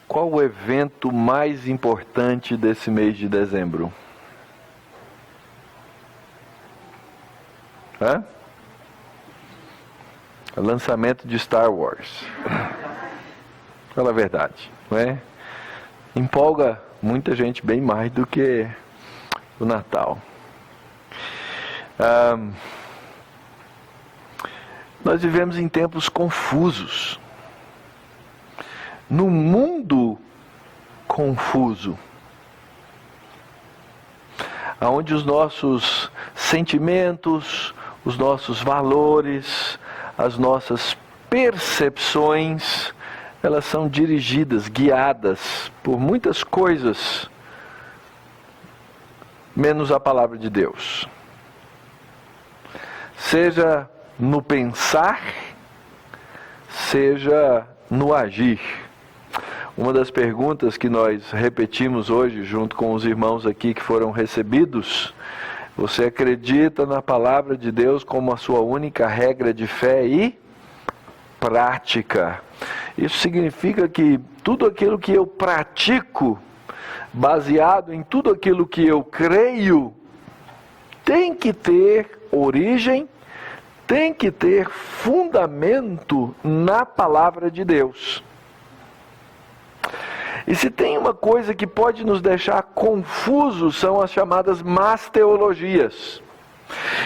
Qual o evento mais importante desse mês de dezembro? O lançamento de Star Wars. Fala a verdade, não é? Empolga muita gente bem mais do que o Natal. Nós vivemos em tempos confusos. No mundo confuso, onde os nossos sentimentos, os nossos valores, as nossas percepções, elas são dirigidas, guiadas por muitas coisas, menos a palavra de Deus. Seja no pensar, seja no agir. Uma das perguntas que nós repetimos hoje, junto com os irmãos aqui que foram recebidos: você acredita na palavra de Deus como a sua única regra de fé e prática? Isso significa que tudo aquilo que eu pratico, baseado em tudo aquilo que eu creio, tem que ter origem, tem que ter fundamento na palavra de Deus. E se tem uma coisa que pode nos deixar confusos, são as chamadas más teologias.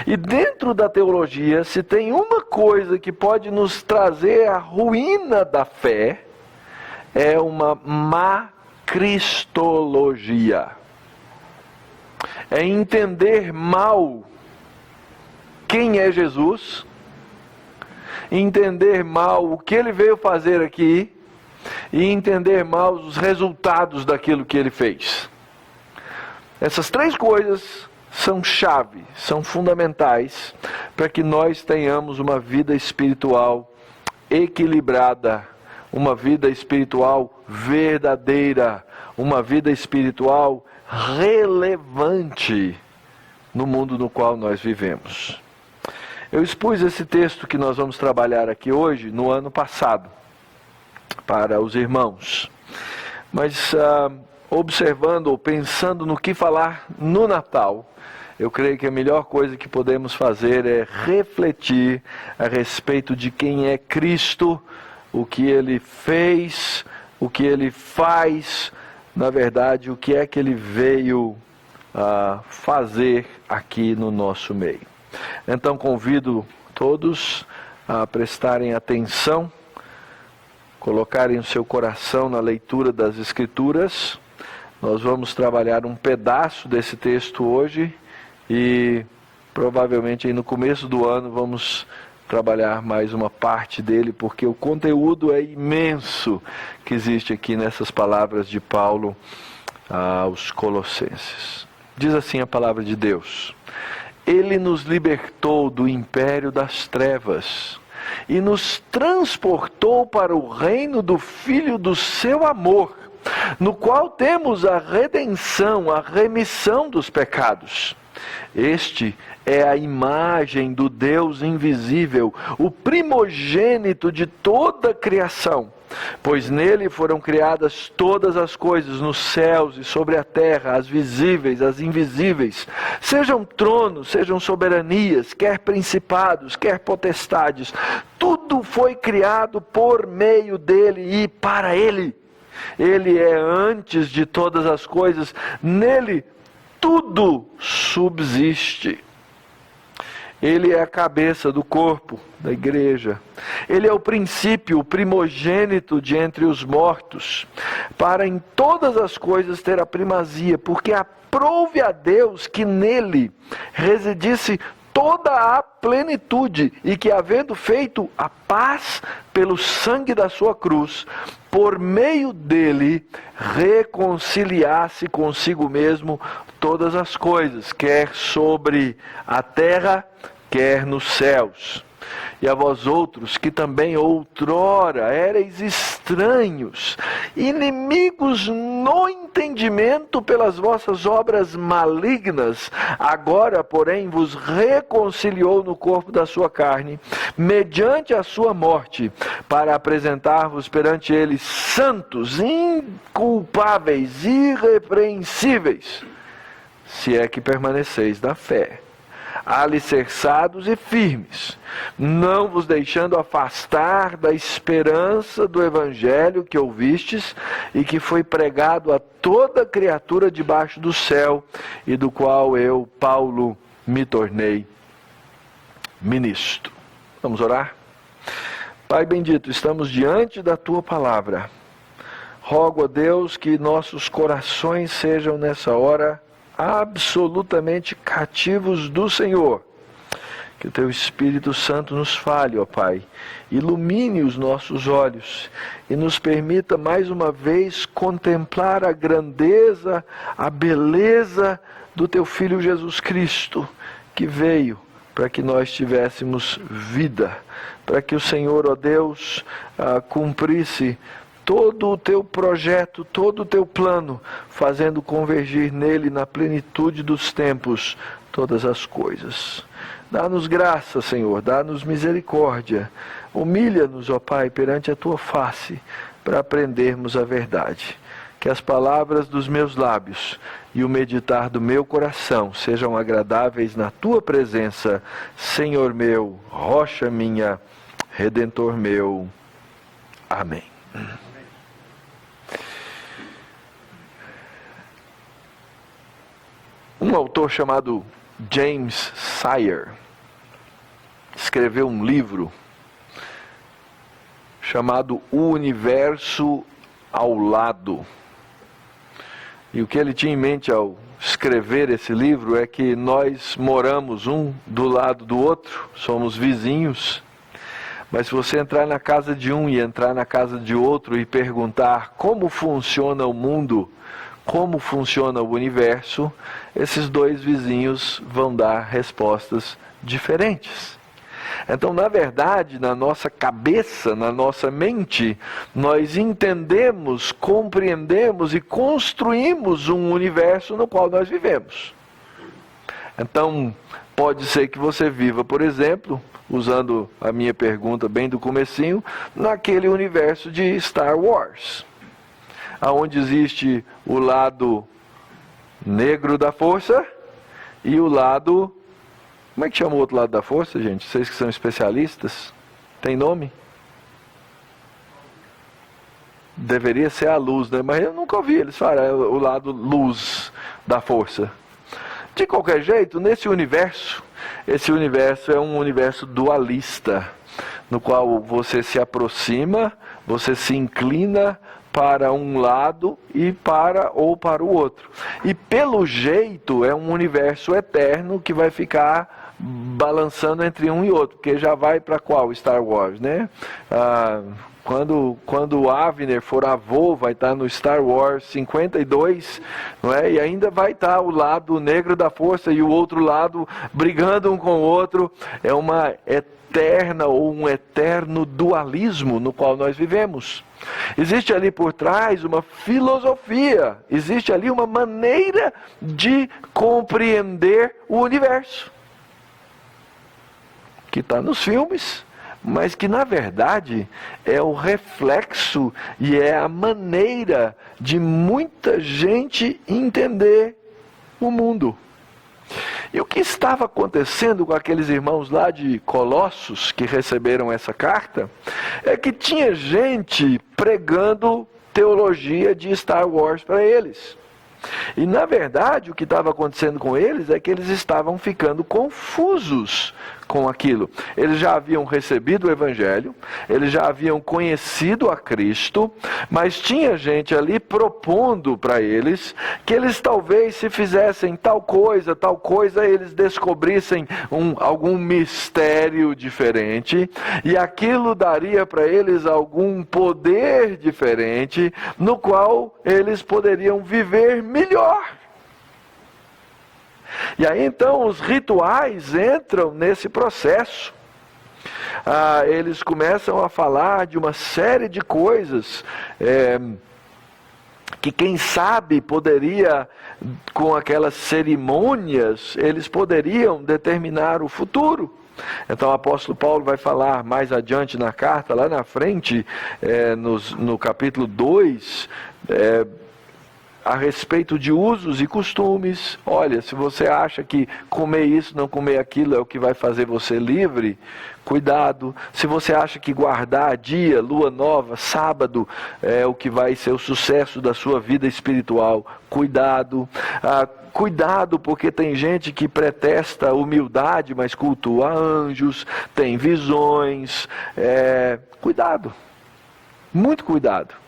E dentro da teologia, se tem uma coisa que pode nos trazer a ruína da fé, é uma má cristologia. É entender mal quem é Jesus, entender mal o que ele veio fazer aqui, e entender mal os resultados daquilo que ele fez. Essas três coisas são chave, são fundamentais para que nós tenhamos uma vida espiritual equilibrada, uma vida espiritual verdadeira, uma vida espiritual relevante no mundo no qual nós vivemos. Eu expus esse texto que nós vamos trabalhar aqui hoje no ano passado para os irmãos, mas observando ou pensando no que falar no Natal, eu creio que a melhor coisa que podemos fazer é refletir a respeito de quem é Cristo, o que Ele fez, o que Ele faz, na verdade, o que é que Ele veio fazer aqui no nosso meio. Então convido todos a prestarem atenção, colocarem o seu coração na leitura das Escrituras. Nós vamos trabalhar um pedaço desse texto hoje e provavelmente aí no começo do ano vamos trabalhar mais uma parte dele, porque o conteúdo é imenso que existe aqui nessas palavras de Paulo aos Colossenses. Diz assim a palavra de Deus: Ele nos libertou do império das trevas e nos transportou para o reino do Filho do seu amor, no qual temos a redenção, a remissão dos pecados. Este é a imagem do Deus invisível, o primogênito de toda a criação. Pois nele foram criadas todas as coisas, nos céus e sobre a terra, as visíveis, as invisíveis, sejam tronos, sejam soberanias, quer principados, quer potestades, tudo foi criado por meio dele e para ele. Ele é antes de todas as coisas, nele tudo subsiste. Ele é a cabeça do corpo, da igreja. Ele é o princípio, o primogênito de entre os mortos, para em todas as coisas ter a primazia, porque aprouve a Deus que nele residisse toda a plenitude, e que, havendo feito a paz pelo sangue da sua cruz, por meio dele reconciliasse consigo mesmo todas as coisas, quer sobre a terra, quer nos céus. E a vós outros, que também outrora éreis estranhos, inimigos no entendimento pelas vossas obras malignas, agora, porém, vos reconciliou no corpo da sua carne, mediante a sua morte, para apresentar-vos perante ele santos, inculpáveis, irrepreensíveis, se é que permaneceis na fé, alicerçados e firmes, não vos deixando afastar da esperança do evangelho que ouvistes e que foi pregado a toda criatura debaixo do céu, e do qual eu, Paulo, me tornei ministro. Vamos orar? Pai bendito, estamos diante da tua palavra. Rogo a Deus que nossos corações sejam nessa hora absolutamente cativos do Senhor. Que o teu Espírito Santo nos fale, ó Pai, ilumine os nossos olhos e nos permita mais uma vez contemplar a grandeza, a beleza do teu Filho Jesus Cristo, que veio para que nós tivéssemos vida, para que o Senhor, ó Deus, cumprisse todo o teu projeto, todo o teu plano, fazendo convergir nele, na plenitude dos tempos, todas as coisas. Dá-nos graça, Senhor, dá-nos misericórdia. Humilha-nos, ó Pai, perante a tua face, para aprendermos a verdade. Que as palavras dos meus lábios e o meditar do meu coração sejam agradáveis na tua presença, Senhor meu, rocha minha, Redentor meu. Amém. Um autor chamado James Sire escreveu um livro chamado O Universo ao Lado. E o que ele tinha em mente ao escrever esse livro é que nós moramos um do lado do outro, somos vizinhos, mas se você entrar na casa de um e entrar na casa de outro e perguntar como funciona o mundo, como funciona o universo, esses dois vizinhos vão dar respostas diferentes. Então, na verdade, na nossa cabeça, na nossa mente, nós entendemos, compreendemos e construímos um universo no qual nós vivemos. Então, pode ser que você viva, por exemplo, usando a minha pergunta bem do comecinho, naquele universo de Star Wars, onde existe o lado negro da força e o lado... Como é que chama o outro lado da força, gente? Vocês que são especialistas, tem nome? Deveria ser a luz, né? Mas eu nunca ouvi eles falarem o lado luz da força. De qualquer jeito, nesse universo, esse universo é um universo dualista, no qual você se aproxima, você se inclina para um lado e para o outro. E pelo jeito é um universo eterno que vai ficar balançando entre um e outro, porque já vai para qual Star Wars, né? Quando o Avner for avô, vai estar no Star Wars 52, não é? E ainda vai estar o lado negro da força e o outro lado brigando um com o outro. É uma eterna ou um eterno dualismo no qual nós vivemos. Existe ali por trás uma filosofia, existe ali uma maneira de compreender o universo, que está nos filmes, mas que na verdade é o reflexo e é a maneira de muita gente entender o mundo. E o que estava acontecendo com aqueles irmãos lá de Colossos que receberam essa carta é que tinha gente pregando teologia de Star Wars para eles. E na verdade o que estava acontecendo com eles é que eles estavam ficando confusos com aquilo. Eles já haviam recebido o Evangelho, eles já haviam conhecido a Cristo, mas tinha gente ali propondo para eles que eles talvez se fizessem tal coisa, eles descobrissem algum mistério diferente, e aquilo daria para eles algum poder diferente, no qual eles poderiam viver melhor. E aí então os rituais entram nesse processo. Eles começam a falar de uma série de coisas que quem sabe poderia, com aquelas cerimônias, eles poderiam determinar o futuro. Então o apóstolo Paulo vai falar mais adiante na carta, lá na frente, no capítulo 2, a respeito de usos e costumes. Olha, se você acha que comer isso, não comer aquilo é o que vai fazer você livre, cuidado. Se você acha que guardar dia, lua nova, sábado é o que vai ser o sucesso da sua vida espiritual, cuidado. Cuidado, porque tem gente que pretesta humildade, mas cultua anjos, tem visões. Cuidado, muito cuidado.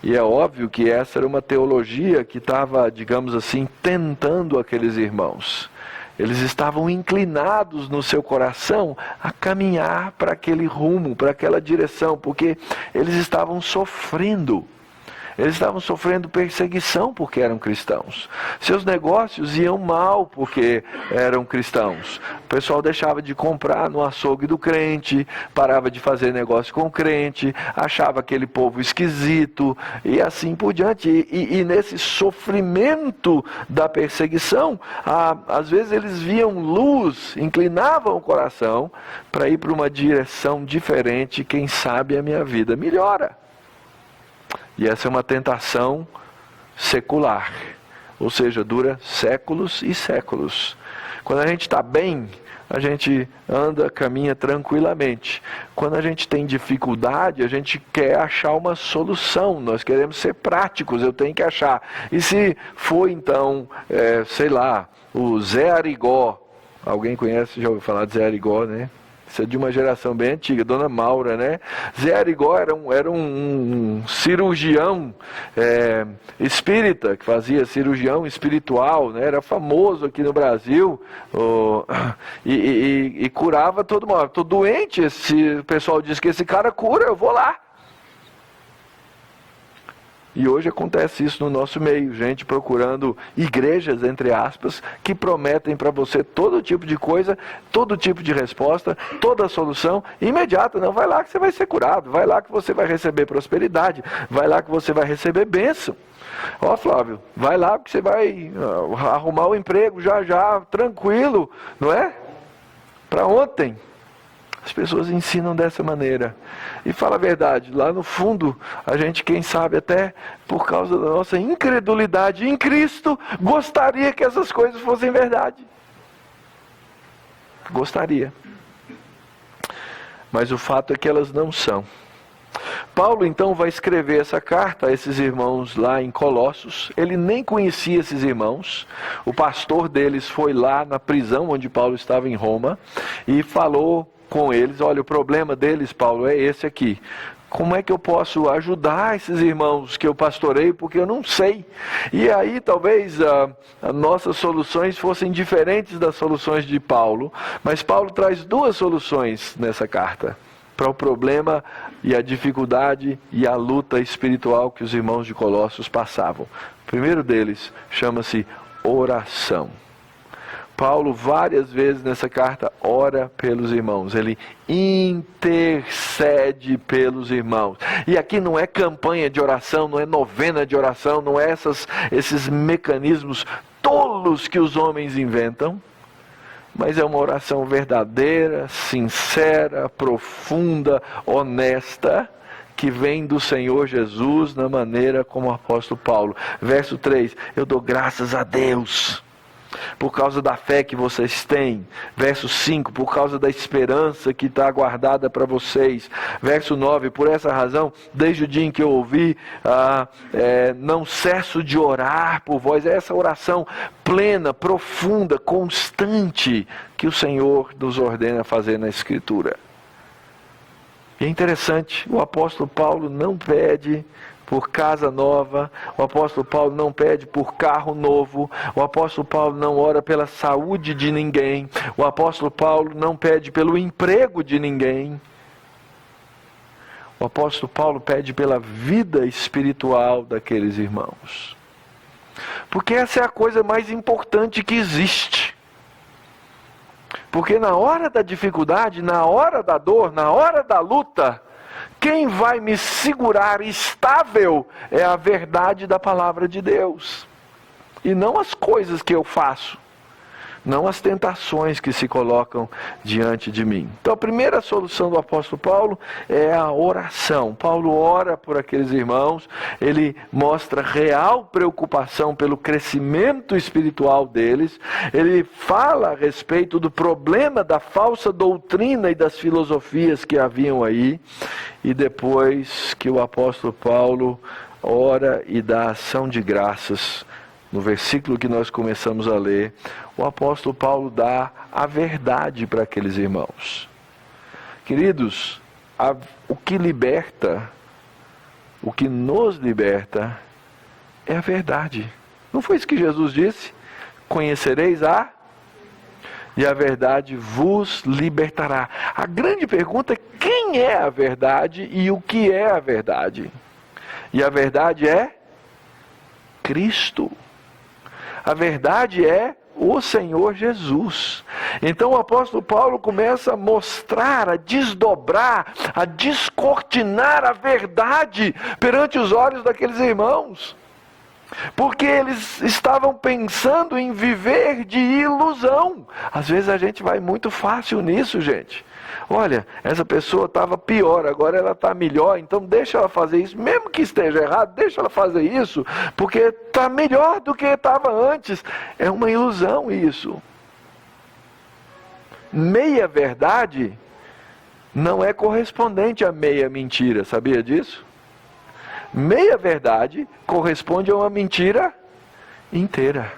E é óbvio que essa era uma teologia que estava, digamos assim, tentando aqueles irmãos. Eles estavam inclinados no seu coração a caminhar para aquele rumo, para aquela direção, porque eles estavam sofrendo. Eles estavam sofrendo perseguição porque eram cristãos. Seus negócios iam mal porque eram cristãos. O pessoal deixava de comprar no açougue do crente, parava de fazer negócio com o crente, achava aquele povo esquisito e assim por diante. E nesse sofrimento da perseguição, às vezes eles viam luz, inclinavam o coração para ir para uma direção diferente. Quem sabe a minha vida melhora. E essa é uma tentação secular, ou seja, dura séculos e séculos. Quando a gente está bem, a gente anda, caminha tranquilamente. Quando a gente tem dificuldade, a gente quer achar uma solução, nós queremos ser práticos, eu tenho que achar. E se for então, sei lá, o Zé Arigó, alguém conhece, já ouviu falar de Zé Arigó, né? Isso é de uma geração bem antiga, Dona Maura, né? Zé Arigó era um cirurgião espírita, que fazia cirurgião espiritual, né? Era famoso aqui no Brasil, e curava todo mundo. Estou doente, se o pessoal diz que esse cara cura, eu vou lá. E hoje acontece isso no nosso meio, gente procurando igrejas, entre aspas, que prometem para você todo tipo de coisa, todo tipo de resposta, toda solução imediata. Não, vai lá que você vai ser curado, vai lá que você vai receber prosperidade, vai lá que você vai receber bênção. Ó, Flávio, vai lá que você vai arrumar o emprego já, tranquilo, não é? Para ontem. As pessoas ensinam dessa maneira. E fala a verdade, lá no fundo, a gente, quem sabe, até por causa da nossa incredulidade em Cristo, gostaria que essas coisas fossem verdade. Gostaria. Mas o fato é que elas não são. Paulo então vai escrever essa carta a esses irmãos lá em Colossos. Ele nem conhecia esses irmãos. O pastor deles foi lá na prisão onde Paulo estava em Roma e falou com eles: olha, o problema deles, Paulo, é esse aqui. Como é que eu posso ajudar esses irmãos que eu pastorei, porque eu não sei. E aí talvez as nossas soluções fossem diferentes das soluções de Paulo, mas Paulo traz duas soluções nessa carta para o problema e a dificuldade e a luta espiritual que os irmãos de Colossos passavam. O primeiro deles chama-se oração. Paulo, várias vezes nessa carta, ora pelos irmãos. Ele intercede pelos irmãos. E aqui não é campanha de oração, não é novena de oração, não é esses mecanismos tolos que os homens inventam. mas é uma oração verdadeira, sincera, profunda, honesta, que vem do Senhor Jesus na maneira como o apóstolo Paulo. Verso 3, eu dou graças a Deus por causa da fé que vocês têm. Verso 5, por causa da esperança que está guardada para vocês. Verso 9, por essa razão, desde o dia em que eu ouvi, não cesso de orar por vós. É essa oração plena, profunda, constante, que o Senhor nos ordena fazer na Escritura. E é interessante, o apóstolo Paulo não pede por casa nova, o apóstolo Paulo não pede por carro novo, o apóstolo Paulo não ora pela saúde de ninguém, o apóstolo Paulo não pede pelo emprego de ninguém. O apóstolo Paulo pede pela vida espiritual daqueles irmãos. Porque essa é a coisa mais importante que existe. Porque na hora da dificuldade, na hora da dor, na hora da luta, quem vai me segurar estável é a verdade da palavra de Deus. E não as coisas que eu faço. Não as tentações que se colocam diante de mim. Então a primeira solução do apóstolo Paulo é a oração. Paulo ora por aqueles irmãos, ele mostra real preocupação pelo crescimento espiritual deles, ele fala a respeito do problema da falsa doutrina e das filosofias que haviam aí, e depois que o apóstolo Paulo ora e dá ação de graças, no versículo que nós começamos a ler, o apóstolo Paulo dá a verdade para aqueles irmãos. Queridos, o que liberta, o que nos liberta, é a verdade. Não foi isso que Jesus disse? Conhecereis e a verdade vos libertará. A grande pergunta é quem é a verdade e o que é a verdade? E a verdade é Cristo. A verdade é o Senhor Jesus. Então o apóstolo Paulo começa a mostrar, a desdobrar, a descortinar a verdade perante os olhos daqueles irmãos. Porque eles estavam pensando em viver de ilusão. Às vezes a gente vai muito fácil nisso, gente. Olha, essa pessoa estava pior, agora ela está melhor, então deixa ela fazer isso. Mesmo que esteja errado, deixa ela fazer isso, porque está melhor do que estava antes. É uma ilusão isso. Meia verdade não é correspondente a meia mentira, sabia disso? Meia verdade corresponde a uma mentira inteira.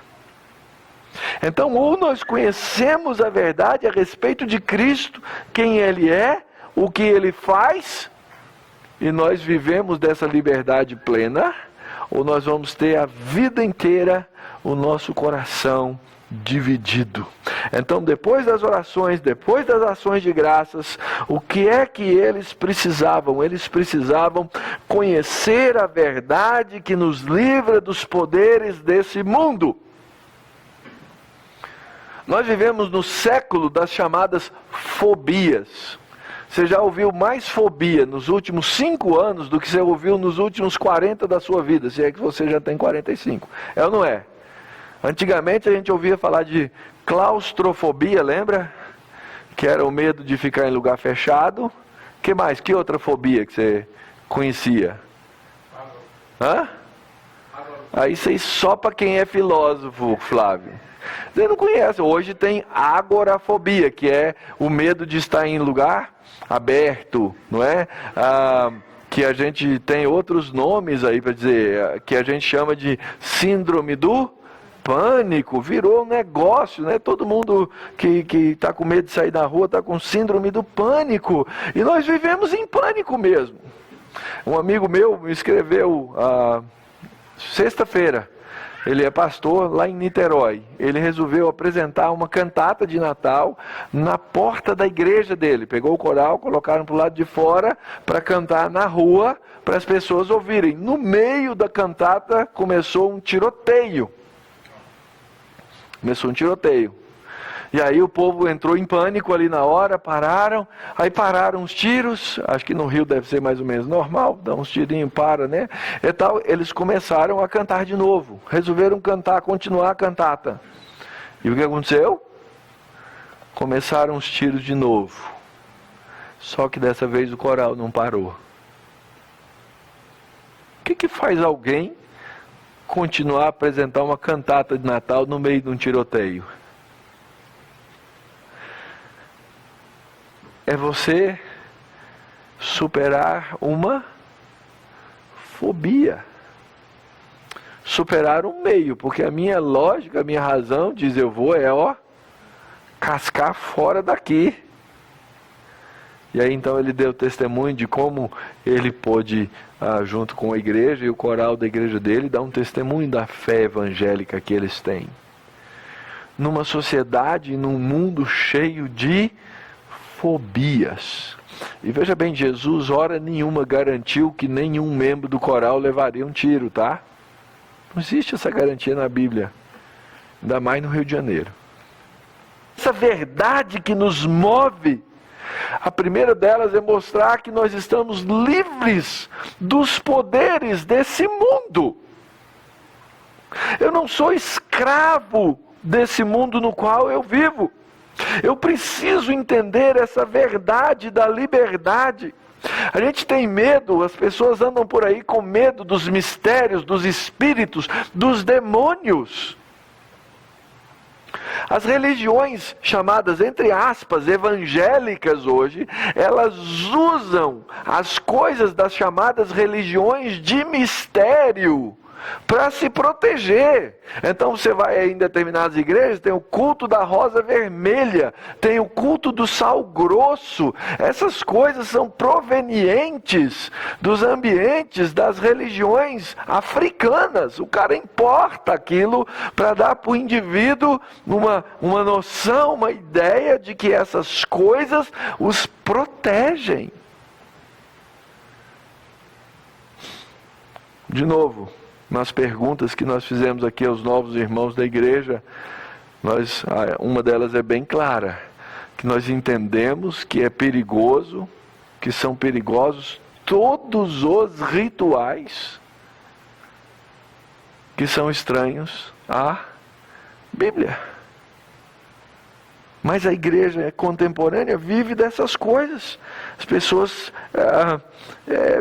Então, ou nós conhecemos a verdade a respeito de Cristo, quem Ele é, o que Ele faz, e nós vivemos dessa liberdade plena, ou nós vamos ter a vida inteira o nosso coração dividido. Então, depois das orações, depois das ações de graças, o que é que eles precisavam? Eles precisavam conhecer a verdade que nos livra dos poderes desse mundo. Nós vivemos no século das chamadas fobias. Você já ouviu mais fobia nos últimos 5 anos do que você ouviu nos últimos 40 da sua vida, se é que você já tem 45. É ou não é? Antigamente a gente ouvia falar de claustrofobia, lembra? Que era o medo de ficar em lugar fechado. Que mais? Que outra fobia que você conhecia? Hã? Aí só para quem é filósofo, Flávio. Você não conhece, hoje tem agorafobia, que é o medo de estar em lugar aberto, não é? Que a gente tem outros nomes aí para dizer, que a gente chama de síndrome do pânico, virou um negócio, né? Todo mundo que está com medo de sair da rua está com síndrome do pânico, e nós vivemos em pânico mesmo. Um amigo meu me escreveu sexta-feira. Ele é pastor lá em Niterói. Ele resolveu apresentar uma cantata de Natal na porta da igreja dele. Pegou o coral, colocaram para o lado de fora para cantar na rua, para as pessoas ouvirem. No meio da cantata começou um tiroteio. E aí o povo entrou em pânico ali na hora, aí pararam os tiros, acho que no Rio deve ser mais ou menos normal, dá uns tirinhos, né? E tal, eles começaram a cantar de novo, resolveram continuar a cantata. E o que aconteceu? começaram os tiros de novo. Só que dessa vez o coral não parou. O que faz alguém continuar a apresentar uma cantata de Natal no meio de um tiroteio? É você superar uma fobia. Superar um meio, porque a minha lógica, a minha razão diz eu vou cascar fora daqui. E aí então ele deu testemunho de como ele pôde, junto com a igreja e o coral da igreja dele, dar um testemunho da fé evangélica que eles têm. Numa sociedade, num mundo cheio de fobias. E veja bem, Jesus, hora nenhuma, garantiu que nenhum membro do coral levaria um tiro, tá? Não existe essa garantia na Bíblia. Ainda mais no Rio de Janeiro. Essa verdade que nos move, a primeira delas é mostrar que nós estamos livres dos poderes desse mundo. Eu não sou escravo desse mundo no qual eu vivo. Eu preciso entender essa verdade da liberdade. A gente tem medo, as pessoas andam por aí com medo dos mistérios, dos espíritos, dos demônios. As religiões chamadas, entre aspas, evangélicas hoje, elas usam as coisas das chamadas religiões de mistério para se proteger. Então você vai em determinadas igrejas, tem o culto da rosa vermelha, tem o culto do sal grosso. Essas coisas são provenientes dos ambientes das religiões africanas. O cara importa aquilo para dar para o indivíduo uma noção, uma ideia de que essas coisas os protegem. De novo, nas perguntas que nós fizemos aqui aos novos irmãos da igreja, uma delas é bem clara, que nós entendemos que é perigoso, que são perigosos todos os rituais que são estranhos à Bíblia. Mas a igreja contemporânea vive dessas coisas. As pessoas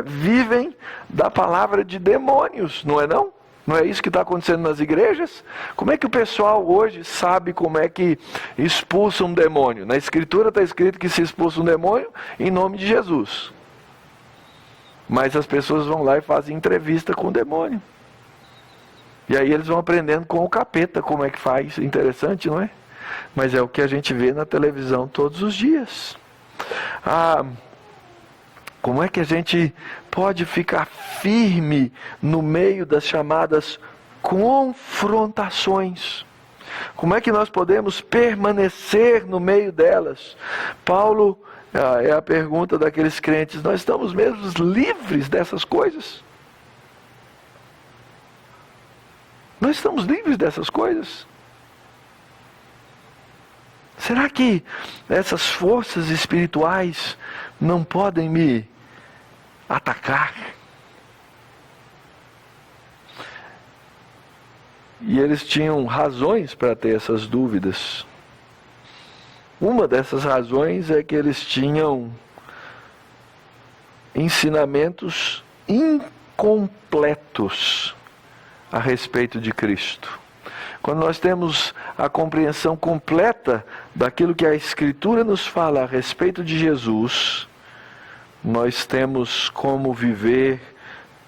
vivem da palavra de demônios, não é não? Não é isso que está acontecendo nas igrejas? Como é que o pessoal hoje sabe como é que expulsa um demônio? Na Escritura está escrito que se expulsa um demônio em nome de Jesus. Mas as pessoas vão lá e fazem entrevista com o demônio. E aí eles vão aprendendo com o capeta como é que faz. Interessante, não é? Mas é o que a gente vê na televisão todos os dias. Como é que a gente pode ficar firme no meio das chamadas confrontações? Como é que nós podemos permanecer no meio delas? Paulo, é a pergunta daqueles crentes, nós estamos mesmo livres dessas coisas? Nós estamos livres dessas coisas? Será que essas forças espirituais não podem me atacar? E eles tinham razões para ter essas dúvidas. Uma dessas razões é que eles tinham ensinamentos incompletos a respeito de Cristo. Quando nós temos a compreensão completa daquilo que a Escritura nos fala a respeito de Jesus, nós temos como viver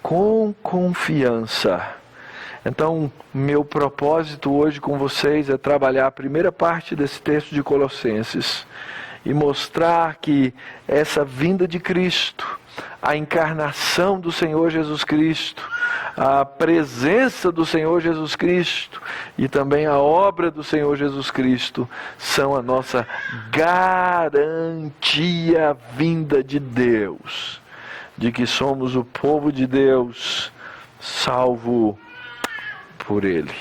com confiança. Então, meu propósito hoje com vocês é trabalhar a primeira parte desse texto de Colossenses e mostrar que essa vinda de Cristo, a encarnação do Senhor Jesus Cristo, a presença do Senhor Jesus Cristo e também a obra do Senhor Jesus Cristo são a nossa garantia vinda de Deus, de que somos o povo de Deus, salvo por Ele.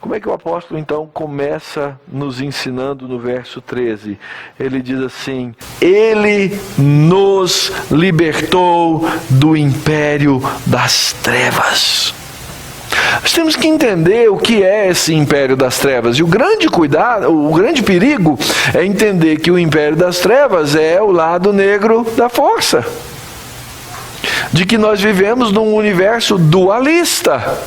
Como é que o apóstolo então começa nos ensinando no verso 13? Ele diz assim: Ele nos libertou do império das trevas. Nós temos que entender o que é esse império das trevas. E o grande cuidado, o grande perigo é entender que o império das trevas é o lado negro da força. De que nós vivemos num universo dualista.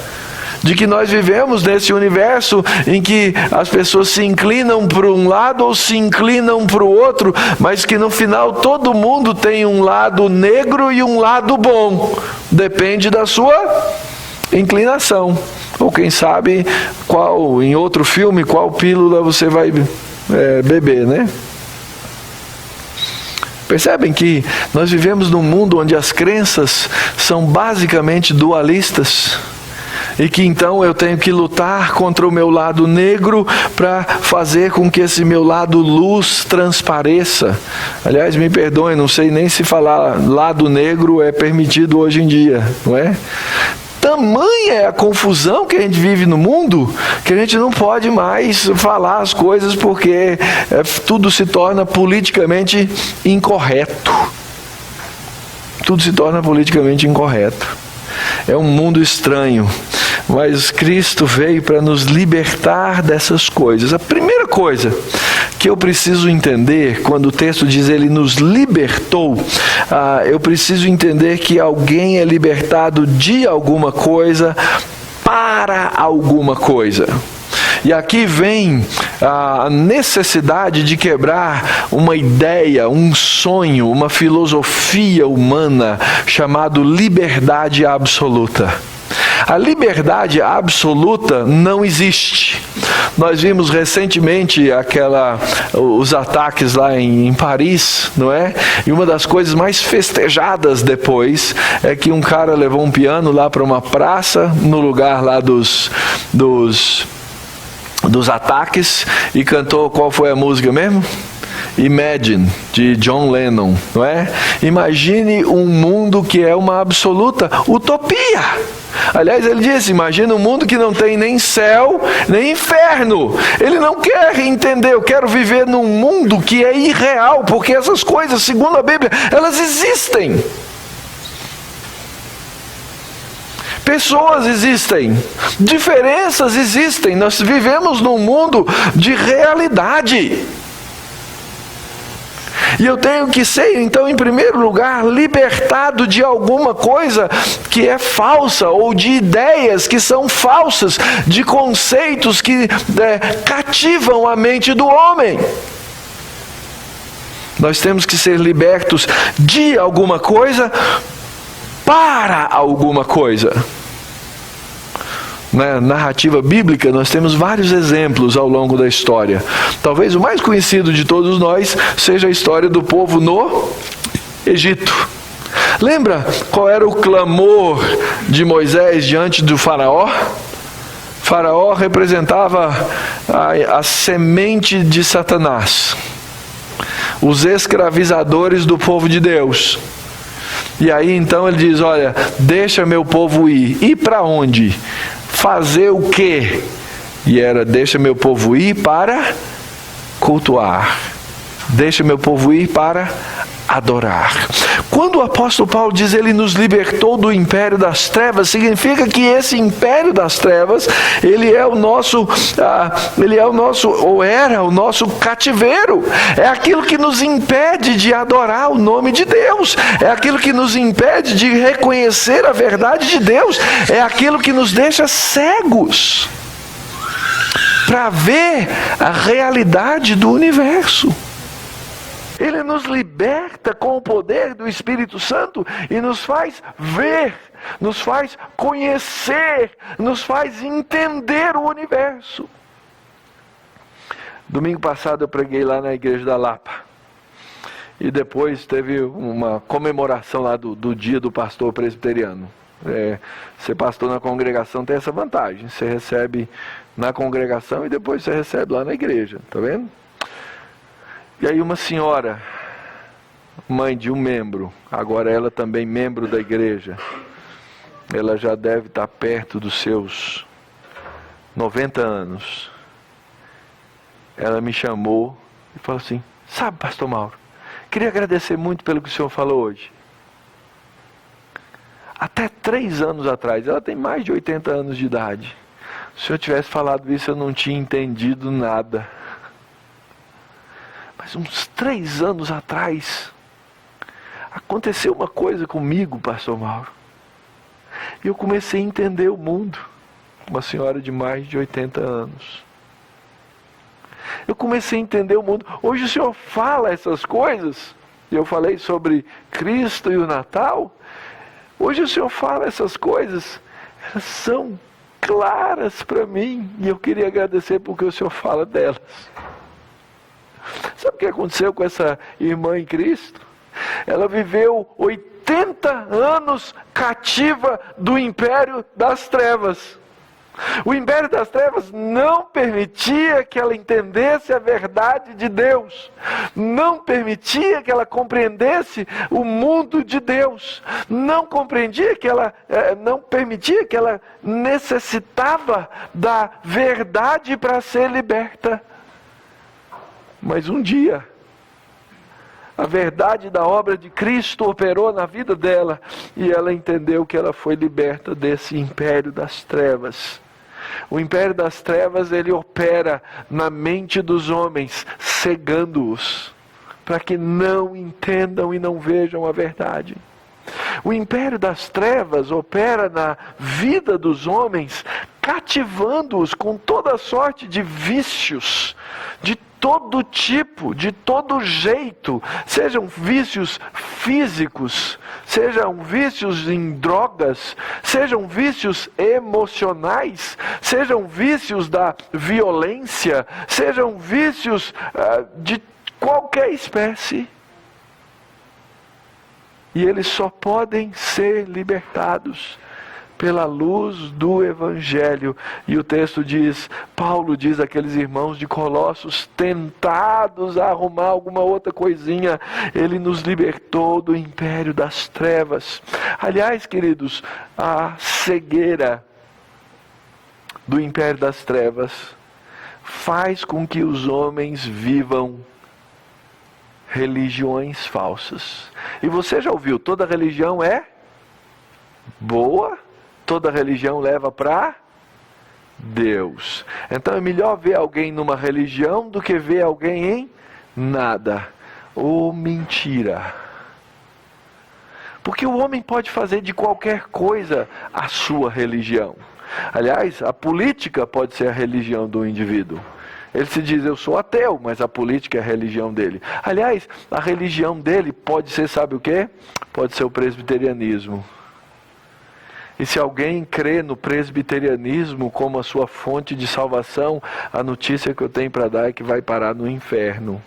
De que nós vivemos nesse universo em que as pessoas se inclinam para um lado ou se inclinam para o outro, mas que no final todo mundo tem um lado negro e um lado bom. Depende da sua inclinação. Ou quem sabe, em outro filme, qual pílula você vai beber, né? Percebem que nós vivemos num mundo onde as crenças são basicamente dualistas? E que então eu tenho que lutar contra o meu lado negro para fazer com que esse meu lado luz transpareça. Aliás, me perdoem, não sei nem se falar lado negro é permitido hoje em dia, não é? Tamanha é a confusão que a gente vive no mundo, que a gente não pode mais falar as coisas porque tudo se torna politicamente incorreto. Tudo se torna politicamente incorreto. É um mundo estranho, mas Cristo veio para nos libertar dessas coisas. A primeira coisa que eu preciso entender, quando o texto diz Ele nos libertou, eu preciso entender que alguém é libertado de alguma coisa para alguma coisa. E aqui vem a necessidade de quebrar uma ideia, um sonho, uma filosofia humana chamado liberdade absoluta. A liberdade absoluta não existe. Nós vimos recentemente os ataques lá em Paris, não é? E uma das coisas mais festejadas depois é que um cara levou um piano lá para uma praça, no lugar lá dos ataques, e cantou, qual foi a música mesmo? Imagine, de John Lennon, não é? Imagine um mundo que é uma absoluta utopia. Aliás, ele disse, imagina um mundo que não tem nem céu, nem inferno. Ele não quer entender, eu quero viver num mundo que é irreal, porque essas coisas, segundo a Bíblia, elas existem. Pessoas existem, diferenças existem, nós vivemos num mundo de realidade. E eu tenho que ser, então, em primeiro lugar, libertado de alguma coisa que é falsa, ou de ideias que são falsas, de conceitos que cativam a mente do homem. Nós temos que ser libertos de alguma coisa para alguma coisa. Na narrativa bíblica, nós temos vários exemplos ao longo da história. Talvez o mais conhecido de todos nós seja a história do povo no Egito. Lembra qual era o clamor de Moisés diante do faraó? Faraó representava a semente de Satanás, os escravizadores do povo de Deus. E aí então ele diz, olha, deixa meu povo ir. Ir para onde? Fazer o quê? E era, deixa meu povo ir para cultuar. Deixa meu povo ir para adorar. Quando o apóstolo Paulo diz ele nos libertou do império das trevas, significa que esse império das trevas, ele é o nosso, ou era o nosso cativeiro. É aquilo que nos impede de adorar o nome de Deus. É aquilo que nos impede de reconhecer a verdade de Deus. É aquilo que nos deixa cegos para ver a realidade do universo. Ele nos liberta com o poder do Espírito Santo e nos faz ver, nos faz conhecer, nos faz entender o universo. Domingo passado eu preguei lá na igreja da Lapa. E depois teve uma comemoração lá do dia do pastor presbiteriano. Ser pastor na congregação tem essa vantagem. Você recebe na congregação e depois você recebe lá na igreja. Tá vendo? E aí uma senhora, mãe de um membro, agora ela também membro da igreja, ela já deve estar perto dos seus 90 anos. Ela me chamou e falou assim, sabe, pastor Mauro, queria agradecer muito pelo que o senhor falou hoje. até 3 anos atrás, ela tem mais de 80 anos de idade. Se o senhor tivesse falado isso, eu não tinha entendido nada. Mas uns 3 anos atrás, aconteceu uma coisa comigo, pastor Mauro. E eu comecei a entender o mundo. Uma senhora de mais de 80 anos. Eu comecei a entender o mundo. Hoje o senhor fala essas coisas. Eu falei sobre Cristo e o Natal. Hoje o senhor fala essas coisas. Elas são claras para mim. E eu queria agradecer porque o senhor fala delas. Sabe o que aconteceu com essa irmã em Cristo? Ela viveu 80 anos cativa do império das trevas. O império das trevas não permitia que ela entendesse a verdade de Deus, não permitia que ela compreendesse o mundo de Deus, não permitia que ela necessitava da verdade para ser liberta. Mas um dia, a verdade da obra de Cristo operou na vida dela e ela entendeu que ela foi liberta desse império das trevas. O império das trevas, ele opera na mente dos homens, cegando-os, para que não entendam e não vejam a verdade. O império das trevas opera na vida dos homens, cativando-os com toda sorte de vícios, de todo tipo, de todo jeito, sejam vícios físicos, sejam vícios em drogas, sejam vícios emocionais, sejam vícios da violência, sejam vícios de qualquer espécie. E eles só podem ser libertados pela luz do Evangelho. E o texto diz, Paulo diz àqueles irmãos de Colossos, tentados a arrumar alguma outra coisinha, ele nos libertou do império das trevas. Aliás, queridos, a cegueira do império das trevas faz com que os homens vivam religiões falsas. E você já ouviu, toda religião é boa, toda religião leva para Deus. Então é melhor ver alguém numa religião do que ver alguém em nada. Ou mentira. Porque o homem pode fazer de qualquer coisa a sua religião. Aliás, a política pode ser a religião do indivíduo. Ele se diz, eu sou ateu, mas a política é a religião dele. Aliás, a religião dele pode ser, sabe o quê? Pode ser o presbiterianismo. E se alguém crê no presbiterianismo como a sua fonte de salvação, a notícia que eu tenho para dar é que vai parar no inferno.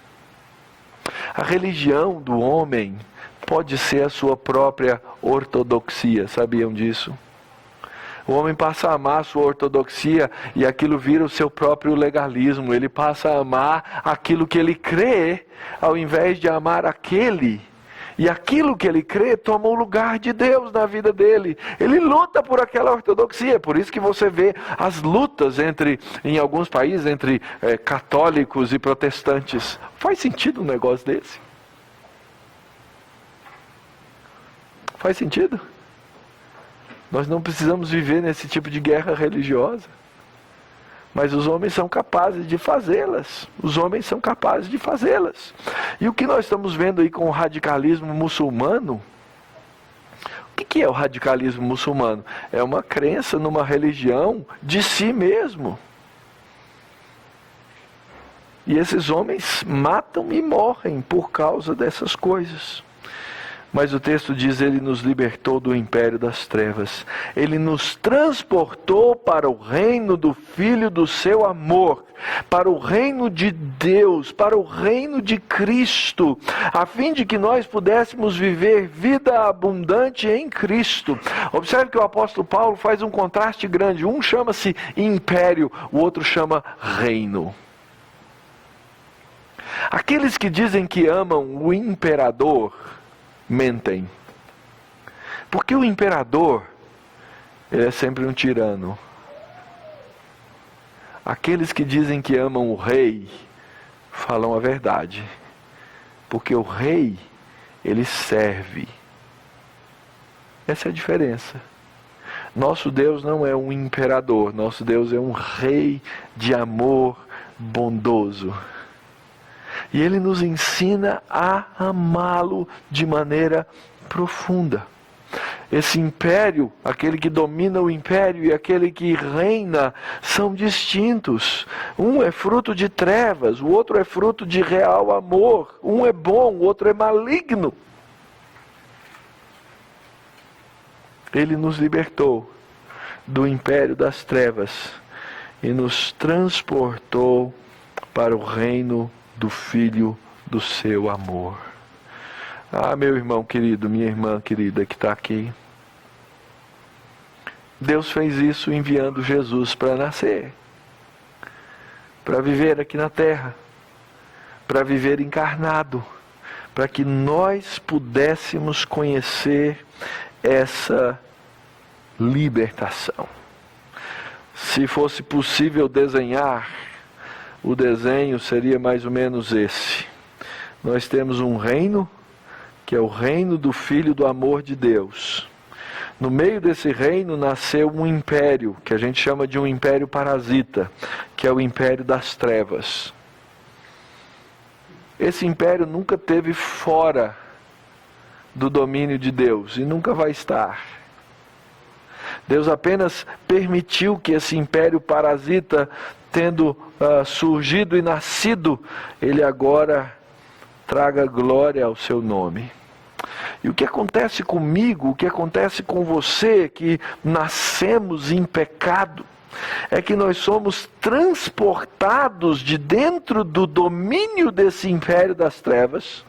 A religião do homem pode ser a sua própria ortodoxia, sabiam disso? O homem passa a amar a sua ortodoxia e aquilo vira o seu próprio legalismo. Ele passa a amar aquilo que ele crê, ao invés de amar aquele. E aquilo que ele crê toma o lugar de Deus na vida dele. Ele luta por aquela ortodoxia. Por isso que você vê as lutas em alguns países entre católicos e protestantes. Faz sentido um negócio desse? Faz sentido? Nós não precisamos viver nesse tipo de guerra religiosa. Mas os homens são capazes de fazê-las. Os homens são capazes de fazê-las. E o que nós estamos vendo aí com o radicalismo muçulmano? O que é o radicalismo muçulmano? É uma crença numa religião de si mesmo. E esses homens matam e morrem por causa dessas coisas. Mas o texto diz, ele nos libertou do império das trevas. Ele nos transportou para o reino do Filho do seu amor, para o reino de Deus, para o reino de Cristo, a fim de que nós pudéssemos viver vida abundante em Cristo. Observe que o apóstolo Paulo faz um contraste grande. Um chama-se império, o outro chama reino. Aqueles que dizem que amam o imperador, mentem. Porque o imperador, ele é sempre um tirano. Aqueles que dizem que amam o rei, falam a verdade. Porque o rei, ele serve. Essa é a diferença. Nosso Deus não é um imperador, nosso Deus é um rei de amor bondoso. E Ele nos ensina a amá-lo de maneira profunda. Esse império, aquele que domina o império e aquele que reina, são distintos. Um é fruto de trevas, o outro é fruto de real amor. Um é bom, o outro é maligno. Ele nos libertou do império das trevas e nos transportou para o reino do Filho do seu amor. Ah, meu irmão querido, minha irmã querida que está aqui. Deus fez isso enviando Jesus para nascer, para viver aqui na terra, para viver encarnado, para que nós pudéssemos conhecer essa libertação. Se fosse possível desenhar, o desenho seria mais ou menos esse. Nós temos um reino, que é o reino do Filho do amor de Deus. No meio desse reino nasceu um império, que a gente chama de um império parasita, que é o império das trevas. Esse império nunca esteve fora do domínio de Deus e nunca vai estar. Deus apenas permitiu que esse império parasita, tendo surgido e nascido, ele agora traga glória ao seu nome. E o que acontece comigo, o que acontece com você, que nascemos em pecado, é que nós somos transportados de dentro do domínio desse império das trevas,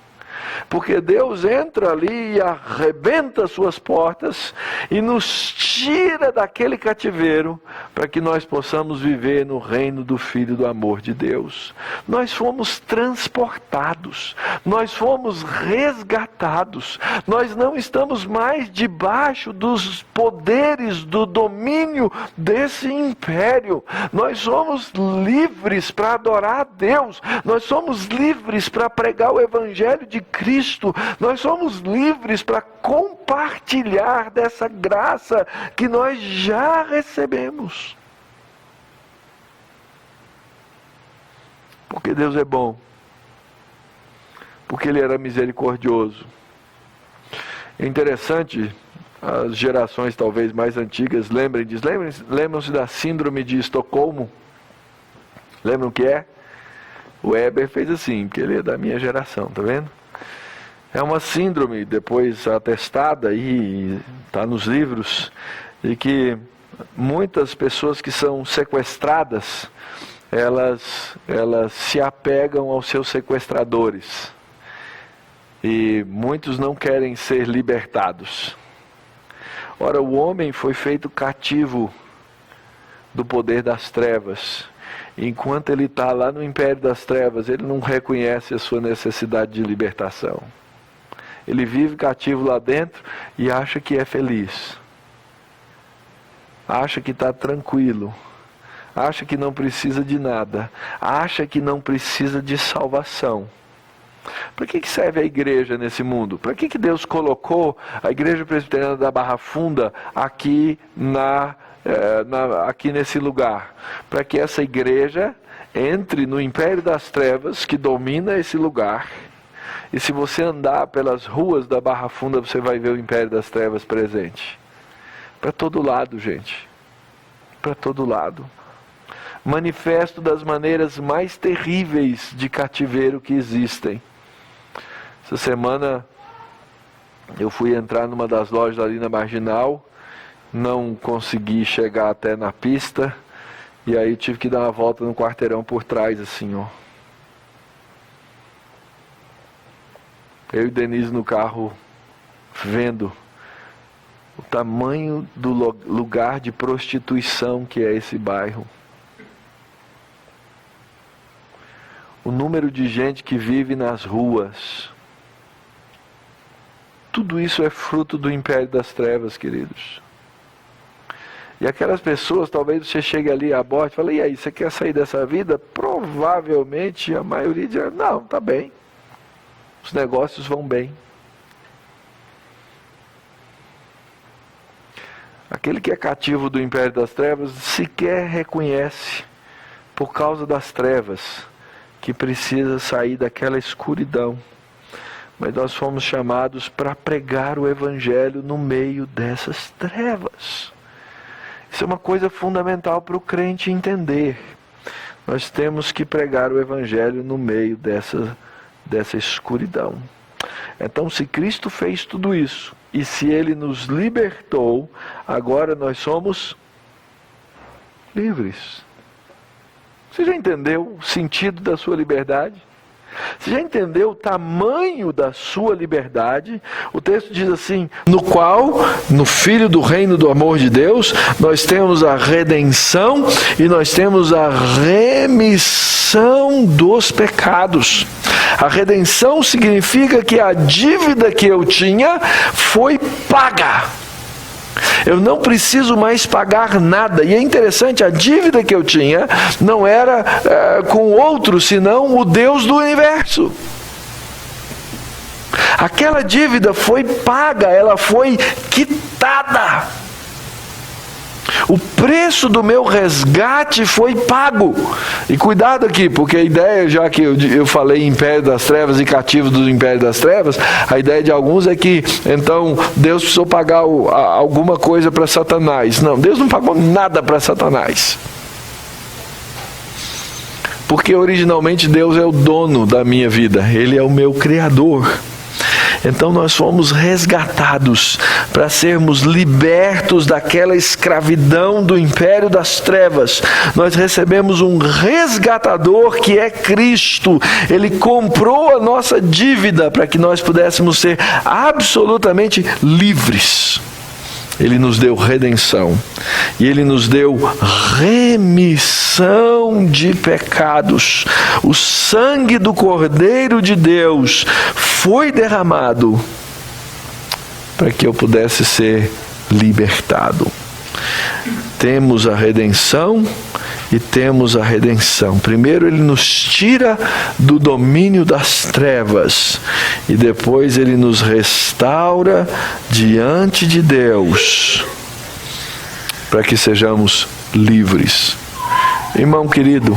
porque Deus entra ali e arrebenta suas portas e nos tira daquele cativeiro para que nós possamos viver no reino do Filho do amor de Deus. Nós fomos transportados, nós fomos resgatados, nós não estamos mais debaixo dos poderes do domínio desse império. Nós somos livres para adorar a Deus, nós somos livres para pregar o Evangelho de Cristo, nós somos livres para compartilhar dessa graça que nós já recebemos. Porque Deus é bom, porque Ele era misericordioso. É interessante, as gerações talvez mais antigas lembram-se da síndrome de Estocolmo? Lembram o que é? O Weber fez assim, porque ele é da minha geração, tá vendo? É uma síndrome, depois atestada e está nos livros, e que muitas pessoas que são sequestradas, elas se apegam aos seus sequestradores. E muitos não querem ser libertados. Ora, o homem foi feito cativo do poder das trevas. Enquanto ele está lá no império das trevas, ele não reconhece a sua necessidade de libertação. Ele vive cativo lá dentro e acha que é feliz. Acha que está tranquilo. Acha que não precisa de nada. Acha que não precisa de salvação. Para que serve a igreja nesse mundo? Para que Deus colocou a Igreja Presbiteriana da Barra Funda aqui, aqui nesse lugar? Para que essa igreja entre no império das trevas que domina esse lugar. E se você andar pelas ruas da Barra Funda, você vai ver o império das trevas presente. Para todo lado, gente. Para todo lado. Manifesto das maneiras mais terríveis de cativeiro que existem. Essa semana eu fui entrar numa das lojas ali na Marginal, não consegui chegar até na pista, e aí tive que dar uma volta no quarteirão por trás, assim, ó. Eu e Denise no carro, vendo o tamanho do lugar de prostituição que é esse bairro. O número de gente que vive nas ruas. Tudo isso é fruto do império das trevas, queridos. E aquelas pessoas, talvez você chegue ali à borda e fale, e aí, você quer sair dessa vida? Provavelmente a maioria diz, não, tá bem. Os negócios vão bem. aquele que é cativo do império das trevas sequer reconhece, por causa das trevas, que precisa sair daquela escuridão. Mas nós fomos chamados para pregar o Evangelho no meio dessas trevas. Isso é uma coisa fundamental para o crente entender. Nós temos que pregar o Evangelho no meio dessa escuridão. Então, se Cristo fez tudo isso, e se Ele nos libertou, agora nós somos livres. Você já entendeu o sentido da sua liberdade? Você já entendeu o tamanho da sua liberdade? O texto diz assim: no qual, no Filho do reino do amor de Deus, nós temos a redenção e nós temos a remissão dos pecados. A redenção significa que a dívida que eu tinha foi paga. Eu não preciso mais pagar nada. E é interessante, a dívida que eu tinha não era com outro, senão o Deus do universo. Aquela dívida foi paga, ela foi quitada. O preço do meu resgate foi pago. E cuidado aqui, porque a ideia, já que eu falei império das trevas e cativo do império das trevas, a ideia de alguns é que, então, Deus precisou pagar alguma coisa para Satanás. Não, Deus não pagou nada para Satanás. Porque originalmente Deus é o dono da minha vida. Ele é o meu Criador. Então nós fomos resgatados para sermos libertos daquela escravidão do império das trevas. Nós recebemos um resgatador que é Cristo. Ele comprou a nossa dívida para que nós pudéssemos ser absolutamente livres. Ele nos deu redenção e Ele nos deu remissão de pecados. O sangue do Cordeiro de Deus foi derramado para que eu pudesse ser libertado. Temos a redenção e temos a redenção. Primeiro Ele nos tira do domínio das trevas e depois Ele nos restaura diante de Deus para que sejamos livres. Irmão querido,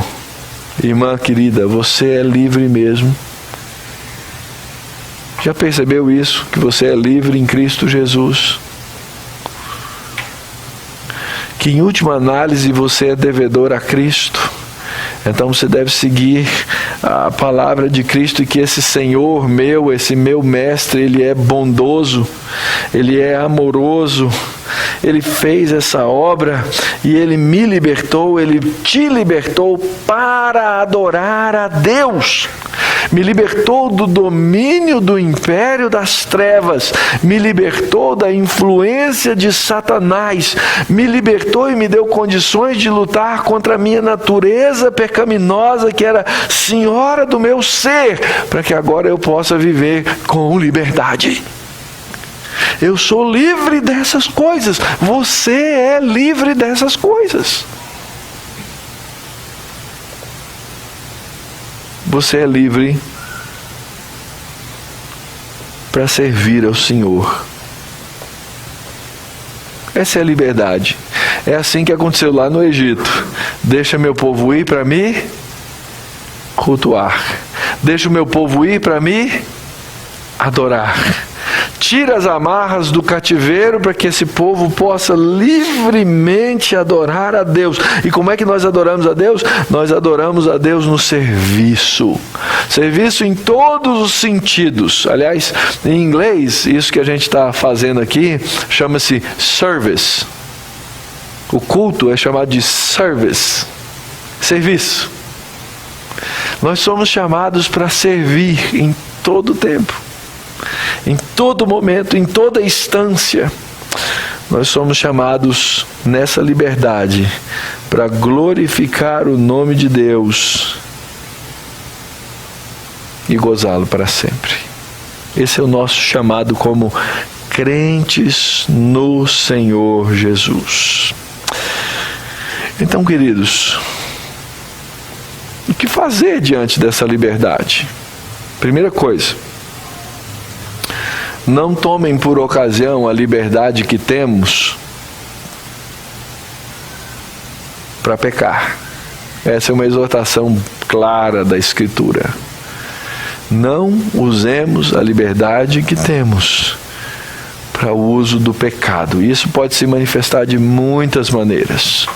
irmã querida, você é livre mesmo. Já percebeu isso? Que você é livre em Cristo Jesus? Que em última análise você é devedor a Cristo. Então você deve seguir a palavra de Cristo e que esse Senhor meu, esse meu mestre, Ele é bondoso, Ele é amoroso, Ele fez essa obra e Ele me libertou, Ele te libertou para adorar a Deus. Me libertou do domínio do império das trevas, me libertou da influência de Satanás, me libertou e me deu condições de lutar contra a minha natureza pecaminosa, que era senhora do meu ser, para que agora eu possa viver com liberdade. Eu sou livre dessas coisas, você é livre dessas coisas. Você é livre para servir ao Senhor. Essa é a liberdade. É assim que aconteceu lá no Egito. Deixa meu povo ir para me cultuar. Deixa o meu povo ir para me adorar. Tira as amarras do cativeiro para que esse povo possa livremente adorar a Deus. E como é que nós adoramos a Deus? Nós adoramos a Deus no serviço. Serviço em todos os sentidos. Aliás, em inglês, isso que a gente está fazendo aqui chama-se service. O culto é chamado de service. Serviço. Nós somos chamados para servir em todo o tempo. Em todo momento, em toda instância, nós somos chamados nessa liberdade para glorificar o nome de Deus e gozá-lo para sempre. Esse é o nosso chamado como crentes no Senhor Jesus. Então, queridos, o que fazer diante dessa liberdade? Primeira coisa, não tomem por ocasião a liberdade que temos para pecar. Essa é uma exortação clara da Escritura. Não usemos a liberdade que temos para o uso do pecado. Isso pode se manifestar de muitas maneiras.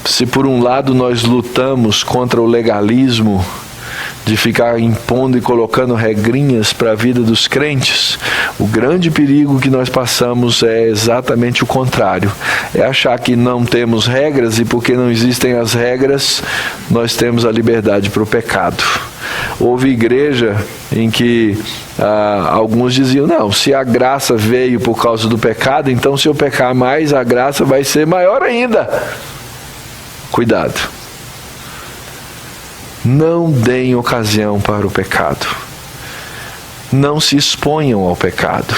Se por um lado nós lutamos contra o legalismo, de ficar impondo e colocando regrinhas para a vida dos crentes, o grande perigo que nós passamos é exatamente o contrário. É achar que não temos regras e porque não existem as regras, nós temos a liberdade para o pecado. Houve igreja em que alguns diziam, não, se a graça veio por causa do pecado, então se eu pecar mais, a graça vai ser maior ainda. Cuidado. Não deem ocasião para o pecado. Não se exponham ao pecado.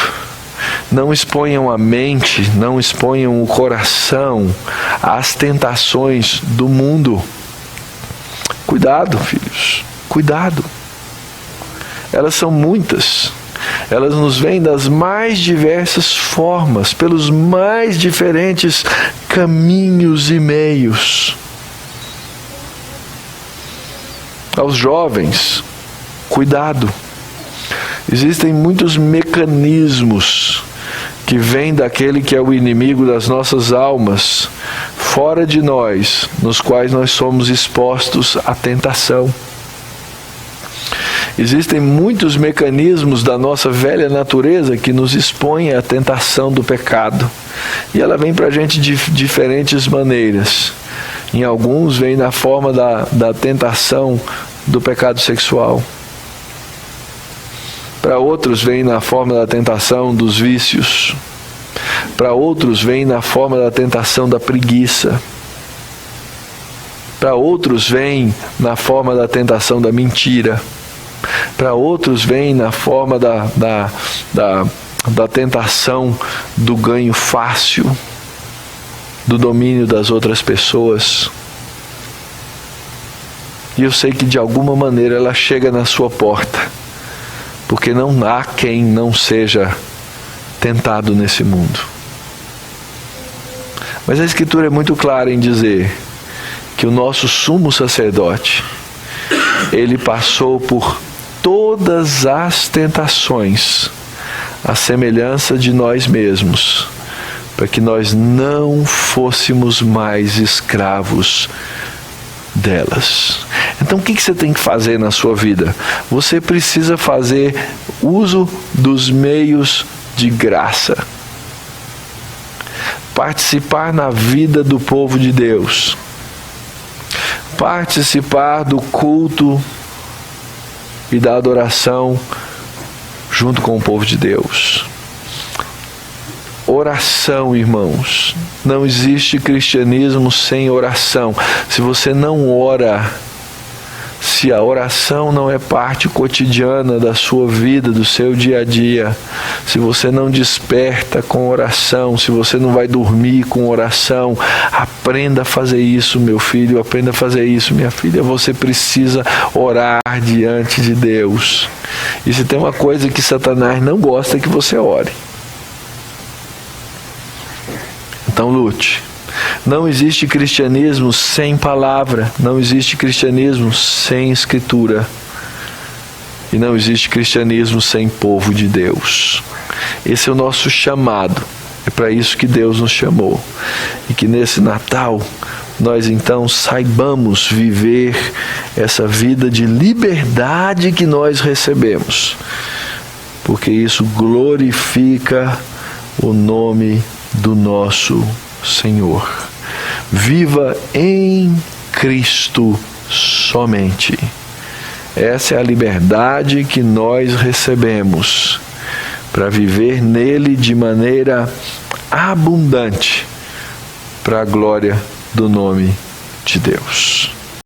Não exponham a mente, não exponham o coração às tentações do mundo. Cuidado, filhos, cuidado. Elas são muitas. Elas nos vêm das mais diversas formas, pelos mais diferentes caminhos e meios. Aos jovens, cuidado. Existem muitos mecanismos que vêm daquele que é o inimigo das nossas almas, fora de nós, nos quais nós somos expostos à tentação. Existem muitos mecanismos da nossa velha natureza que nos expõem à tentação do pecado. E ela vem para a gente de diferentes maneiras. Em alguns vem na forma da tentação do pecado sexual. Para outros vem na forma da tentação dos vícios. Para outros vem na forma da tentação da preguiça. Para outros vem na forma da tentação da mentira. Para outros vem na forma da tentação do ganho fácil, do domínio das outras pessoas. E eu sei que de alguma maneira ela chega na sua porta, porque não há quem não seja tentado nesse mundo. Mas a Escritura é muito clara em dizer que o nosso sumo sacerdote, ele passou por todas as tentações, à semelhança de nós mesmos, para que nós não fôssemos mais escravos delas. Então o que você tem que fazer na sua vida? Você precisa fazer uso dos meios de graça. Participar na vida do povo de Deus. Participar do culto e da adoração junto com o povo de Deus. Oração, irmãos. Não existe cristianismo sem oração. Se você não ora, se a oração não é parte cotidiana da sua vida, do seu dia a dia, se você não desperta com oração, se você não vai dormir com oração, aprenda a fazer isso, meu filho, aprenda a fazer isso, minha filha. Você precisa orar diante de Deus. E se tem uma coisa que Satanás não gosta, é que você ore. Então lute. Não existe cristianismo sem palavra, não existe cristianismo sem escritura, e não existe cristianismo sem povo de Deus. Esse é o nosso chamado, é para isso que Deus nos chamou, e que nesse Natal nós então saibamos viver essa vida de liberdade que nós recebemos, porque isso glorifica o nome do nosso Senhor. Viva em Cristo somente. Essa é a liberdade que nós recebemos para viver nele de maneira abundante para a glória do nome de Deus.